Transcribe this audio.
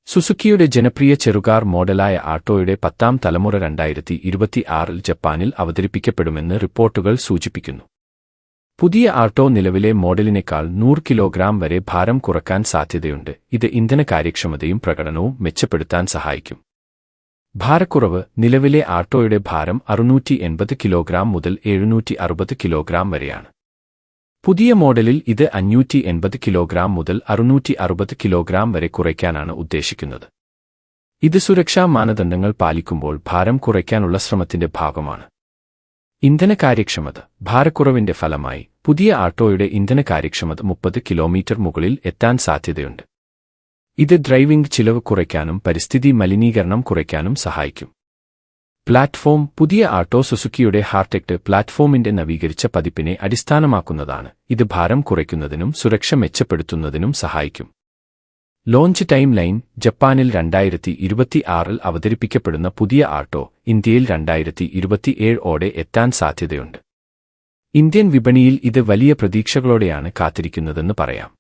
സുസുക്കിയുടെ ജനപ്രിയ ചെറുകാർ മോഡലായ ആൾട്ടോയുടെ 10ാം തലമുറ 2026-ൽ ജപ്പാനിൽ അവതരിപ്പിക്കപ്പെടുമെന്ന് റിപ്പോർട്ടുകൾ സൂചിപ്പിക്കുന്നു. പുതിയ ആൾട്ടോ നിലവിലെ മോഡലിനേക്കാൾ 100 കിലോഗ്രാം വരെ ഭാരം കുറയ്ക്കാൻ സാധ്യതയുണ്ട്. ഇത് ഇന്ധന കാര്യക്ഷമതയും പ്രകടനവും മെച്ചപ്പെടുത്താൻ സഹായിക്കും. ഭാരക്കുറവ്: നിലവിലെ ആൾട്ടോയുടെ ഭാരം 680 കിലോഗ്രാം മുതൽ 760 കിലോഗ്രാം വരെയാണ്. പുതിയ മോഡലിൽ ഇത് 580 കിലോഗ്രാം മുതൽ 660 കിലോഗ്രാം വരെ കുറയ്ക്കാനാണ് ഉദ്ദേശിക്കുന്നത്. ഇത് സുരക്ഷാ മാനദണ്ഡങ്ങൾ പാലിക്കുമ്പോൾ ഭാരം കുറയ്ക്കാനുള്ള ശ്രമത്തിന്റെ ഭാഗമാണ്. ഇന്ധന കാര്യക്ഷമത: ഭാരക്കുറവിന്റെ ഫലമായി പുതിയ ആൾട്ടോയുടെ ഇന്ധന കാര്യക്ഷമത 30 കിലോമീറ്റർ മുകളിൽ എത്താൻ സാധ്യതയുണ്ട്. ഇത് ഡ്രൈവിംഗ് ചിലവ് കുറയ്ക്കാനും പരിസ്ഥിതി മലിനീകരണം കുറയ്ക്കാനും സഹായിക്കും. പ്ലാറ്റ്ഫോം: പുതിയ ആൾട്ടോ സുസുക്കിയുടെ ഹാർടെക്ട് പ്ലാറ്റ്ഫോമിന്റെ നവീകരിച്ച പതിപ്പിനെ അടിസ്ഥാനമാക്കുന്നതാണ്. ഇത് ഭാരം കുറയ്ക്കുന്നതിനും സുരക്ഷ മെച്ചപ്പെടുത്തുന്നതിനും സഹായിക്കും. ലോഞ്ച് ടൈം ലൈൻ: ജപ്പാനിൽ 2026-ൽ അവതരിപ്പിക്കപ്പെടുന്ന പുതിയ ആൾട്ടോ ഇന്ത്യയിൽ 2027-ഓടെ എത്താൻ സാധ്യതയുണ്ട്. ഇന്ത്യൻ വിപണിയിൽ ഇത് വലിയ പ്രതീക്ഷകളോടെയാണ് കാത്തിരിക്കുന്നതെന്ന് പറയാം.